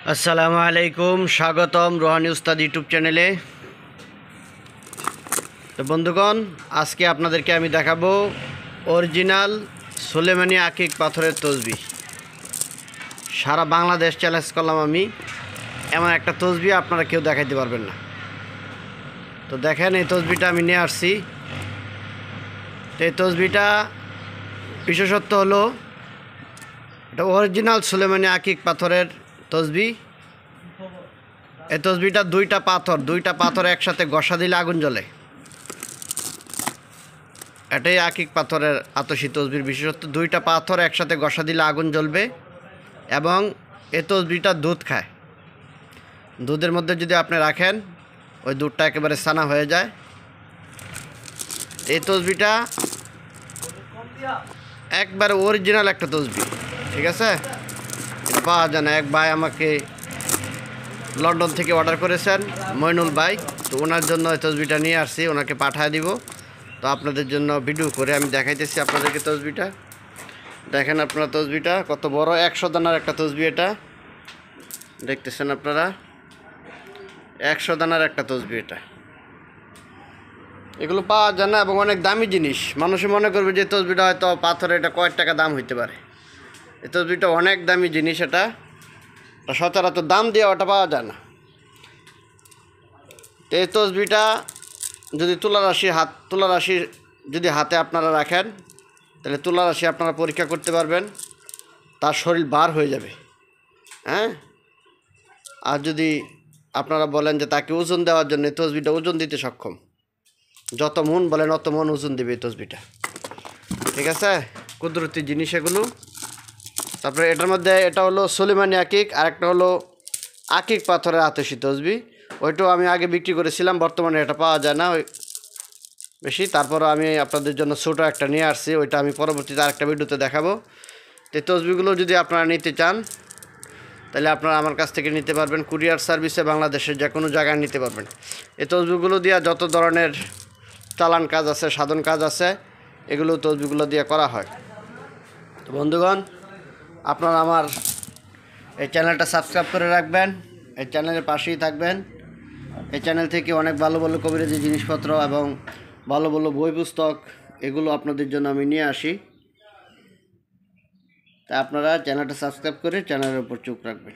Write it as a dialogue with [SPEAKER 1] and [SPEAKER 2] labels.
[SPEAKER 1] আসসালামু আলাইকুম, স্বাগতম রোহানি উস্তাদ ইউটিউব চ্যানেলে। তো বন্ধুগণ, আজকে আপনাদেরকে আমি দেখাবো অরিজিনাল সুলেমানি আকিক পাথরের তসবি। সারা বাংলাদেশ চ্যালেঞ্জ করলাম আমি, এমন একটা তসবি আপনারা কেউ দেখাইতে পারবেন না। তো দেখেন, এই তসবিটা আমি নিয়ে আসছি। তো এই তসবিটা বিশেষত্ব হলো এটা অরিজিনাল সুলেমানি আকিক পাথরের তসবি। এই তসবিটা দুইটা পাথর একসাথে ঘষা দিলে আগুন জ্বলে। এটাই আকিক পাথরের আতসী তসবির বিশেষত্ব। দুইটা পাথর একসাথে ঘষা দিলে আগুন জ্বলবে এবং এই তসবিটা দুধ খায়। দুধের মধ্যে যদি আপনি রাখেন, ওই দুধটা একেবারে সানা হয়ে যায়। এই তসবিটা একবারে অরিজিনাল একটা তসবি, ঠিক আছে? এটা পাওয়া যায় না। এক ভাই আমাকে লন্ডন থেকে অর্ডার করেছেন, মইনুল ভাই। তো ওনার জন্য এই তসবিটা নিয়ে আসছি, ওনাকে পাঠিয়ে দিব। তো আপনাদের জন্য ভিডিও করে আমি দেখাইতেছি আপনাদেরকে তসবিটা। দেখেন আপনারা তসবিটা কত বড়, 100 দানার একটা তসবি। এটা দেখতেছেন আপনারা, 100 দানার একটা তসবি। এটা এগুলো পাওয়া যায় না এবং অনেক দামি জিনিস। মানুষে মনে করবে যে তসবিটা হয়তো পাথরে, এটা কয়েক টাকা দাম হইতে পারে। এই তসবিটা অনেক দামি জিনিস। এটা সচরাচর দাম দিয়ে ওটা পাওয়া যায় না। তো এই তসবিটা যদি তুলা রাশি যদি হাতে আপনারা রাখেন, তাহলে তুলা রাশি আপনারা পরীক্ষা করতে পারবেন, তার শরীর বার হয়ে যাবে। হ্যাঁ, আর যদি আপনারা বলেন যে তাকে ওজন দেওয়ার জন্য, এই তসবিটা ওজন দিতে সক্ষম। যত মন বলেন অত মন ওজন দেবে এই তসবিটা, ঠিক আছে? কুদরতি জিনিস এগুলো। তারপরে এটার মধ্যে এটা হলো সুলেমানি আকিক, আর একটা হলো আকিক পাথরের আতসী তসবি। ওইটাও আমি আগে বিক্রি করেছিলাম, বর্তমানে এটা পাওয়া যায় না ওই বেশি। তারপর আমি আপনাদের জন্য ছোটো একটা নিয়ে আসছি, ওইটা আমি পরবর্তীতে আরেকটা ভিডিওতে দেখাবো। তো এই তসবিগুলো যদি আপনারা নিতে চান, তাহলে আপনারা আমার কাছ থেকে নিতে পারবেন। কুরিয়ার সার্ভিসে বাংলাদেশের যে কোনো জায়গায় নিতে পারবেন। এই তসবিগুলো দিয়ে যত ধরনের চালান কাজ আছে, সাধন কাজ আছে, এগুলো তসবিগুলো দিয়ে করা হয়। তো বন্ধুগণ, আপনারা আমার এই চ্যানেলটা সাবস্ক্রাইব করে রাখবেন, এই চ্যানেলের পাশেই থাকবেন। এই চ্যানেল থেকে অনেক ভালো ভালো কবিরাজি জিনিসপত্র এবং ভালো ভালো বই পুস্তক, এগুলো আপনাদের জন্য আমি নিয়ে আসি। তা আপনারা চ্যানেলটা সাবস্ক্রাইব করে চ্যানেলের উপর চোখ রাখবেন।